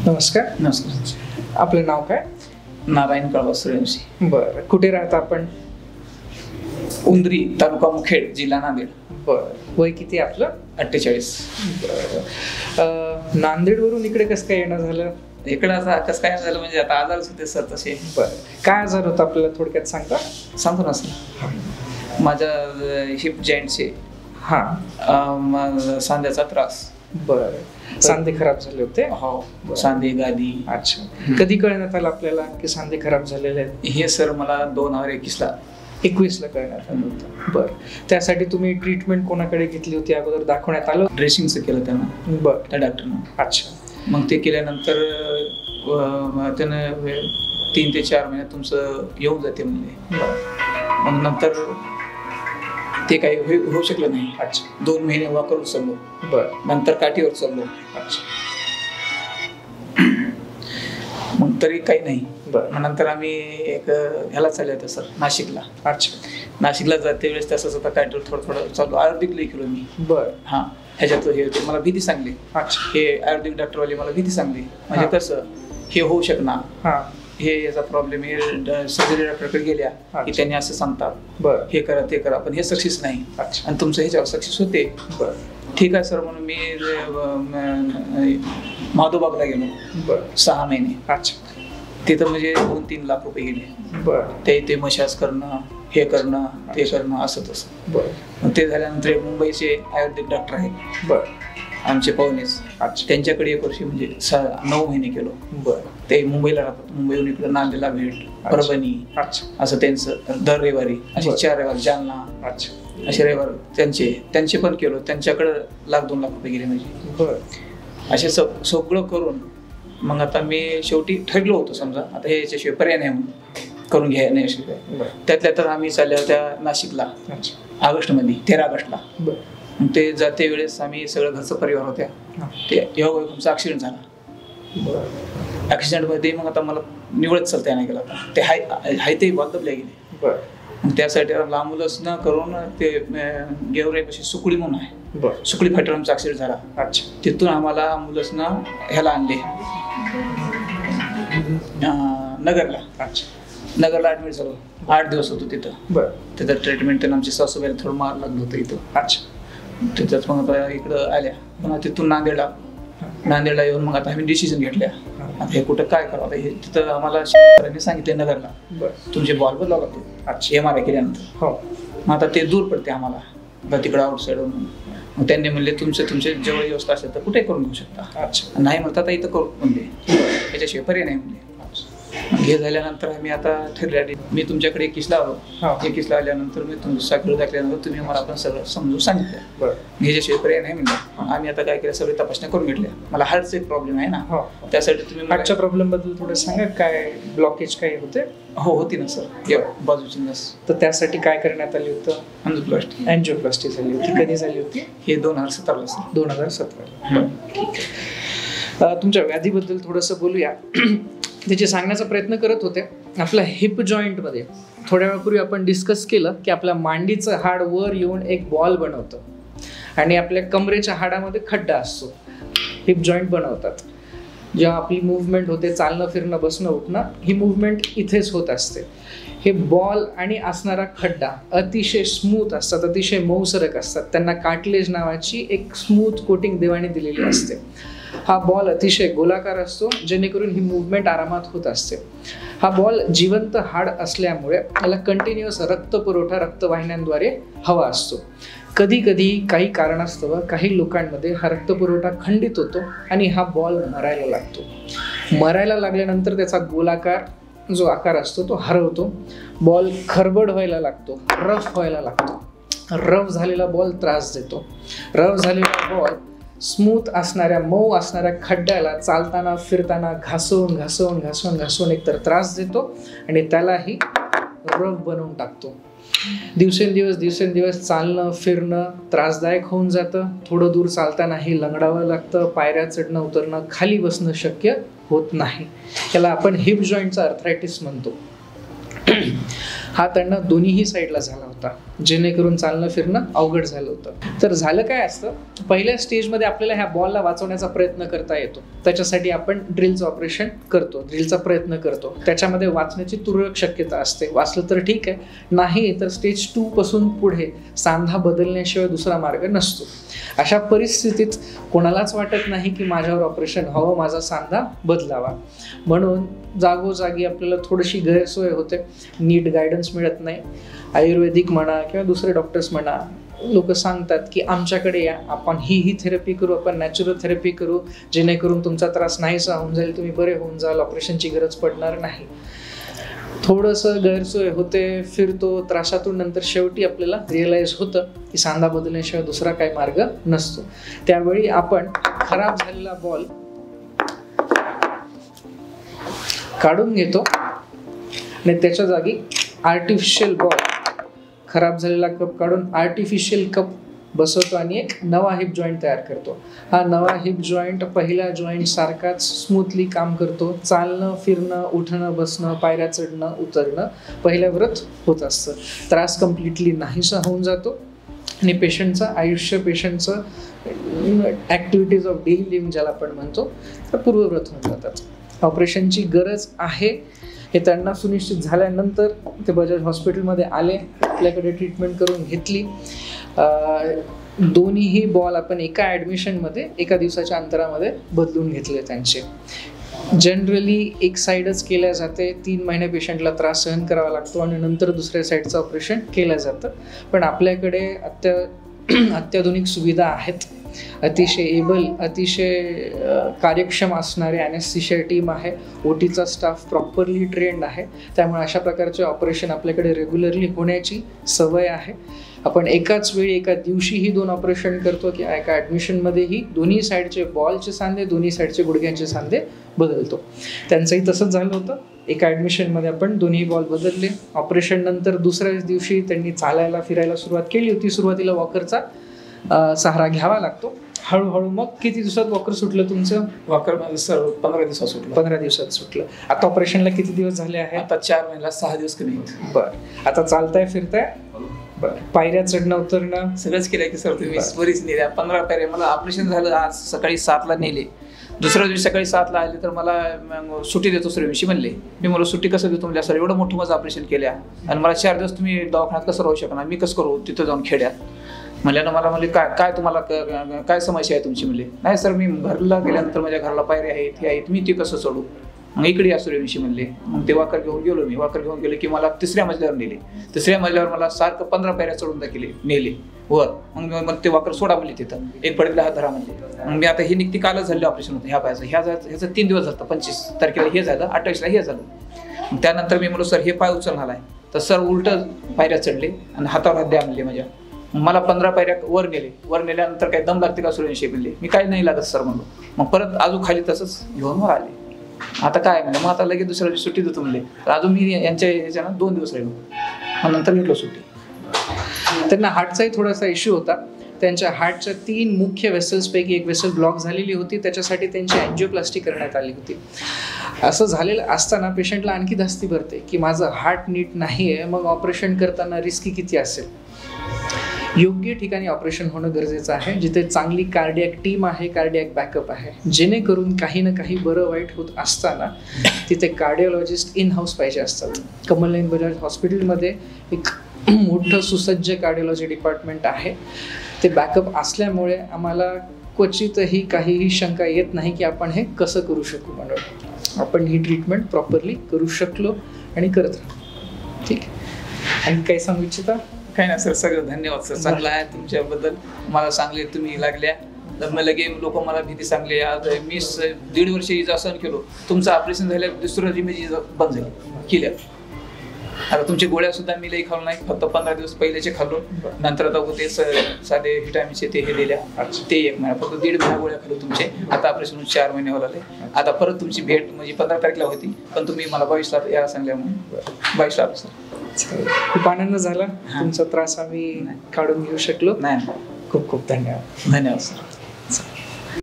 नमस्कार. नमस्कार. आपलं नाव काय? नारायण कळवा सूर्यवंशी. बरं. कुठे राहता आपण? उंदरी, तालुका मुखेड, जिल्हा नांदेड. बरं. वय किती आपलं? 48. बरं. नांदेडवरून इकडे कसं काय येणं झालं? इकडं आता कसं काय झालं म्हणजे आता आजारच होते सर तसे. बरं. काय आजार होता आपल्याला थोडक्यात सांगता? सांगतो ना सर. माझ्या हिप जॉईंटचे सांध्याचा त्रास. बरं. सांधे खराब झाले होते? हो, सांधे गादी. अच्छा. कधी कळण्यात आलं आपल्याला की सांधे खराब झालेले आहेत? हे सर मला 2021ला 21ला कळण्यात आलं होतं. बरं. त्यासाठी तुम्ही ट्रीटमेंट कोणाकडे घेतली होती? अगोदर दाखवण्यात आलं? ड्रेसिंगचं केलं त्यांना. बरं. त्या डॉक्टरनं. अच्छा. मग ते केल्यानंतर त्यानं 3 ते 4 महिन्यात तुमचं येऊन जाते म्हणजे. बरं. मग नंतर ते काही होऊ शकलं नाही. अच्छा. 2 महिने वाकरून चाललो. बरं. नंतर काठीवर चाललो. अच्छा. मग तरी काही नाही. बरं. मग नंतर आम्ही एक ह्याला चालले होते सर, नाशिकला. अच्छा. नाशिकला जाते वेळेस तसंच आता काठीवर थोडं थोडं चाललो. आयुर्वेदिक लिहिलो मी. बरं. हां, ह्याच्यात हे होते मला भीती सांगली. अच्छा. हे आयुर्वेदिक डॉक्टरवाले मला भीती सांगली म्हणजे कसं हे होऊ शकणार. हां. हे याचा प्रॉब्लेम हे सर्जरी डॉक्टरकडे गेल्या की त्यांनी असं सांगतात. बरं. हे करा ते करा पण हे सक्सेस नाही. अच्छा. आणि तुमचं ह्याच्यावर सक्सेस होते. बरं. ठीक आहे सर म्हणून मी माधवबागला गेलो. बरं. 6 महिने. अच्छा. तिथं म्हणजे 2-3 लाख रुपये गेले. बरं. ते मसाज करणं, हे करणं, ते करणं, असं तसं. बरं. मग ते झाल्यानंतर मुंबईचे आयुर्वेदिक डॉक्टर आहेत. बरं. आमचे पाहुणेच. अच्छा. त्यांच्याकडे 1 वर्षी म्हणजे 9 महिने केलो. बरं. ते मुंबईला राहतात. मुंबईहून इकडे नांदेडला भेट, परभणी, अच्छा. असं त्यांचं दर रविवारी असे 4 रविवार, जालना, अच्छा, असे रविवार त्यांचे पण केलो. त्यांच्याकडे 1-2 लाख रुपये गेले म्हणजे. बरं. असे सगळं करून मग आता मी शेवटी ठरलो होतो समजा आता हे याच्याशिवाय पर्याय नाही म्हणून करून घ्या नाही. बरं. त्यातल्या तर आम्ही चालल्या होत्या नाशिकला. अच्छा. ऑगस्टमध्ये 13 ऑगस्टला. बरं. मग ते जाते वेळेस आम्ही सगळं घरचं परिवार होत्या. ते योगा तुमचा ॲक्सिडेंट झाला. बरं. ॲक्सिडेंटमध्ये मग आता मला निवडत चालता नाही गेला. ते हाय ते बांधवल्या गेले. बरं. मग त्यासाठी लांबूनच न करून ते गेवराईपाशी सुकळी म्हणून आहे. बरं. सुकळी फाट्यावर आमचा ॲक्सिडेंट झाला. अच्छा. तिथून आम्हाला ॲम्ब्युलन्सनं ह्याला आणले नगरला. अच्छा. नगरला ॲडमिट झालो. 8 दिवस होतो तिथं. बरं. तिथं ट्रीटमेंट त्यांना आमची सासूबाईला थोडं मार लागलं होतं इथं. अच्छा. तिथंच मग आता इकडं आल्या. पुन्हा तिथून नांदेडला येऊन मग आता आम्ही डिसिजन घेतल्या आता हे कुठं काय करावं. आता हे तिथं आम्हाला सांगितलं नगरला बरं. तुमचे बॉल बदलावं लागते. अच्छा. MRI केल्यानंतर. हो. मग आता ते दूर पडते आम्हाला आता तिकडं आउटसाईडवरून. मग त्यांनी म्हणले तुमचे जवळ व्यवस्था असेल तर कुठे करून घेऊ शकता. अच्छा. नाही म्हणतात इथं करू म्हणले. याच्याशिवाय पर्याय नाही म्हणले. हे झाल्यानंतर आम्ही आता ठरल्या मी तुमच्याकडे 21ला आलो. 21ला आल्यानंतर मी तुमच्याकडे दाखल्यानंतर तुम्ही मला आपण सगळं समजून सांगितलं. बरं. ह्याच्याशिवाय पर्याय नाही म्हणलं. आम्ही आता काय केलं सगळे तपासण्या करून घेतल्या. मला हार्टचा एक प्रॉब्लेम आहे ना. हो. त्यासाठी तुम्ही हार्टच्या प्रॉब्लेम बद्दल थोडं सांगा. काय ब्लॉकेज काय होते? हो होती ना सर बाजूची नस. तर त्यासाठी काय करण्यात आली होतं? अँजिओप्लास्टी झाली होती. कधी झाली होती? हे 2017ला सर. 2017. ठीक आहे. तुमच्या व्याधीबद्दल थोडंसं बोलूया. त्याचे सांगण्याचा प्रयत्न करत होते. आपल्या हिप जॉईंटमध्ये थोड्या वेळापूर्वी आपण डिस्कस केलं की आपल्या मांडीचं हाड वर येऊन एक बॉल बनवतं आणि आपल्या कमरेच्या हाडामध्ये खड्डा असतो. हिप जॉईंट बनवतात. जेव्हा आपली मूव्हमेंट होते, चालणं फिरणं बसणं उठणं, ही मूव्हमेंट इथेच होत असते. हे बॉल आणि असणारा खड्डा अतिशय स्मूथ असतात, अतिशय मऊसरक असतात. त्यांना कार्टिलेज नावाची एक स्मूथ कोटिंग देवाने दिलेली असते. हा बॉल अतिशय गोलाकार असतो जेणेकरून ही मूव्हमेंट आरामात होत असते. हा बॉल जिवंत हाड असल्यामुळे याला कंटिन्युअस रक्तपुरवठा रक्तवाहिन्यांद्वारे हवा असतो. कधी कधी काही कारणास्तव काही लोकांमध्ये हा रक्तपुरवठा खंडित होतो आणि हा बॉल मरायला लागतो. मरायला लागल्यानंतर त्याचा गोलाकार जो आकार असतो तो हरवतो. बॉल खरबड व्हायला लागतो, रफ व्हायला लागतो. रफ झालेला बॉल त्रास देतो. रफ झालेला बॉल स्मूथ असणाऱ्या मऊ असणाऱ्या खड्ड्याला चालताना फिरताना घासवून एकतर त्रास देतो आणि त्यालाही रफ बनवून टाकतो. दिवसेंदिवस चालणं फिरणं त्रासदायक होऊन जातं. थोडं दूर चालतानाही लंगडावं लागतं. पायऱ्या चढणं उतरणं खाली बसणं शक्य होत नाही. त्याला आपण हिप जॉईंटचा अर्थरायटिस म्हणतो. हा त्यांना दोन्हीही साईडला झाला होता, जेणेकरून चालणं फिरणं अवघड झालं होतं. तर झालं काय असतं, पहिल्या स्टेजमध्ये आपल्याला ह्या बॉलला वाचवण्याचा प्रयत्न करता येतो. त्याच्यासाठी आपण ड्रिलचं ऑपरेशन करतो, ड्रिलचा प्रयत्न करतो. त्याच्यामध्ये वाचण्याची तुरळक शक्यता असते. वाचलं तर ठीक आहे, नाही तर स्टेज 2 पासून पुढे सांधा बदलण्याशिवाय दुसरा मार्ग नसतो. अशा परिस्थितीत कोणालाच वाटत नाही की माझ्यावर ऑपरेशन हवं, माझा सांधा बदलावा. म्हणून जागोजागी आपल्याला थोडीशी गैरसोय होते, नीट गायडन्स मिळत नाही. आयुर्वेदिक म्हणा किंवा दुसरे डॉक्टर्स म्हणा, लोक सांगतात की आमच्याकडे या, आपण ही थेरपी करू, आपण नॅचरल थेरपी करू, जेणेकरून तुमचा त्रास नाहीसा होऊन जाईल, तुम्ही बरे होऊन जाल, ऑपरेशनची गरज पडणार नाही. थोडंसं गैरसोय होते, फिरतो त्रासातून. नंतर शेवटी आपल्याला रिअलाइज होतं की सांधा बदलण्याशिवाय दुसरा काही मार्ग नसतो. त्यावेळी आपण खराब झालेला बॉल काढून घेतो आणि त्याच्या जागी आर्टिफिशियल बॉल, खराब झालेला कप काढून आर्टिफिशियल कप बसवतो आणि एक नवा हिप जॉईंट तयार करतो. हा नवा हिप जॉईंट पहिल्या जॉईंट सारखाच स्मूथली काम करतो. चालणं फिरणं, उठणं बसणं, पायऱ्या चढणं उतरणं पहिल्यावरच होत असतं. त्रास कम्प्लिटली नाहीसा होऊन जातो आणि पेशंटचं आयुष्य, पेशंटचं ॲक्टिव्हिटीज ऑफ डेली लिव्हिंग ज्याला आपण म्हणतो, तर पूर्ववत होऊन जातात. ऑपरेशनची गरज आहे हे त्यांना सुनिश्चित झाल्यानंतर ते बजाज हॉस्पिटलमध्ये आले, आपल्याकडे ट्रीटमेंट करून घेतली. दोन्हीही बॉल आपण एका ॲडमिशनमध्ये, एका दिवसाच्या अंतरामध्ये बदलून घेतले त्यांचे. जनरली एक साईडच केल्या जाते, 3 महिने पेशंटला त्रास सहन करावा लागतो आणि नंतर दुसऱ्या साईडचं ऑपरेशन केलं जातं. पण आपल्याकडे अत्याधुनिक सुविधा आहेत, अतिशय एबल, अतिशय कार्यक्षम असणारे ॲनेस्थेशिया टीम आहे, ओटीचा स्टाफ प्रॉपरली ट्रेंड आहे. त्यामुळे अशा प्रकारचे ऑपरेशन आपल्याकडे रेग्युलरली होण्याची सवय आहे. आपण एकाच वेळी एका दिवशीही 2 ऑपरेशन करतो की एका ॲडमिशनमध्येही दोन्ही साईडचे बॉलचे सांधे, दोन्ही साईडचे गुडघ्यांचे सांधे बदलतो. त्यांचंही तसंच झालं होतं. एका ॲडमिशनमध्ये आपण दोन्ही बॉल बदलले. ऑपरेशन नंतर दुसऱ्याच दिवशी त्यांनी चालायला फिरायला सुरुवात केली होती. सुरुवातीला वॉकरचा सहारा घ्यावा लागतो. हळूहळू मग किती दिवसात वॉकर सुटलं तुमचं? वॉकर सर 15 दिवसात सुटलं. 15 दिवसात सुटलं. आता ऑपरेशनला किती दिवस झाले आहेत? आता 4 महिन्याला 6 दिवस कमी आहेत. बरं. आता चालताय फिरताय? बरं. पायऱ्या चढणं उतरणं सगळंच केलंय की सर तुम्ही? बरीच नेल्या, 15 पायऱ्या. मला ऑपरेशन झालं आज सकाळी 7ला नेले. दुसऱ्या दिवशी सकाळी 7ला आले तर मला सुट्टी देतो सर दिवशी म्हणले. मी मला सुट्टी कसं देतो म्हणजे सर, एवढं मोठं माझं ऑपरेशन केल्या आणि मला 4 दिवस तुम्ही दवाखान्यात कसं राहू शकणार, मी कसं करू तिथं जाऊन खेड्यात. म्हणल्यानं मला म्हणले काय तुम्हाला काय समस्या आहे तुमची? म्हणले नाही सर, मी घरला गेल्यानंतर माझ्या घराला पायऱ्या आहेत, हे आहेत, मी ते कसं सोडू? मग इकडे या सूर्यवंशी म्हणले. मग ते वाकर घेऊन गेलो. मी वाकर घेऊन गेलो की मला 3ऱ्या मजल्यावर नेले. 3ऱ्या मजल्यावर मला सारखं 15 पायऱ्या चढून नेले वर. मग ते वाकर सोडा म्हणले तिथं, एक पडीला हात धरा म्हणले. मग मी आता हे निघती कालच झाले ऑपरेशन होतं ह्या पायाचं. ह्याचं 3 दिवस झालं. 25 तारखेला हे झालं, 28ला हे झालं. मग त्यानंतर मी म्हणलो सर हे पाय उचलणार आहे. तर सर उलटं पायऱ्या चढले आणि हातावर हात द्या म्हणले माझ्या. मला 15 पायऱ्या वर नेले. वर नेल्यानंतर काय दम लागते का सूर्यवंशी म्हणले. मी काय नाही लागत सर म्हणलो. मग परत अजून खाली तसंच घेऊन वर आले. आता काय म्हणजे, मग आता लगेच दुसऱ्या दिवशी सुट्टी देतो म्हणले. तर अजून मी यांच्या ह्याच्यानं 2 दिवस राहिलो. मग नंतर घेतलो सुट्टी. त्यांना हार्टचाही थोडासा इश्यू होता. त्यांच्या हार्टच्या 3 मुख्य वेसल्सपैकी एक वेसल ब्लॉक झालेली होती. त्याच्यासाठी त्यांची अँजिओप्लास्टी करण्यात आली होती. असं झालेलं असताना पेशंटला आणखी धास्ती भरते की माझं हार्ट नीट नाही आहे, मग ऑपरेशन करताना रिस्की किती असेल. योग्य ठिकाणी ऑपरेशन होणं गरजेचं आहे, जिथे चांगली कार्डियक टीम आहे, कार्डियक बॅकअप आहे, जेणेकरून काही ना काही बरं वाईट होत असताना तिथे कार्डिओलॉजिस्ट इन हाऊस पाहिजे असतात. कमल बजाज हॉस्पिटलमध्ये एक मोठं सुसज्ज कार्डिओलॉजी डिपार्टमेंट आहे. ते बॅकअप असल्यामुळे आम्हाला क्वचितही काहीही शंका येत नाही की आपण हे कसं करू शकू. म्हणून आपण ही ट्रीटमेंट प्रॉपरली करू शकलो आणि करत राहू. ठीक आहे. आणि काही सांगू इच्छिता? काही नाही सर, सगळं धन्यवाद सर. चांगलं आहे तुमच्याबद्दल. मला चांगले तुम्ही लागल्या तर मग लगे लोक मला भीती सांगले. आज मी 1.5 वर्ष इजा सहन केलो. तुमचं ऑपरेशन झाल्या दुसरं जी माझी बंद झाली केल्या. आता तुमच्या गोळ्या सुद्धा मी लई खाल्लो नाही, फक्त 15 दिवस पहिल्याचे खाल्लो. नंतर आता ते साधे व्हिटॅमिनचे ते हे दिल्या, ते 1 महिना, फक्त 1.5 महिना गोळ्या खाल्लो तुमचे. आता ऑपरेशन 4 महिने होत आले. आता परत तुमची भेट म्हणजे 15 तारखेला होती, पण तुम्ही मला 22ला यायला सांगल्यामुळे 22ला आलो सर. खूप आनंद झाला. तुमचा त्रास आम्ही काढून घेऊ शकलो. नाही, खूप खूप धन्यवाद. धन्यवाद सर.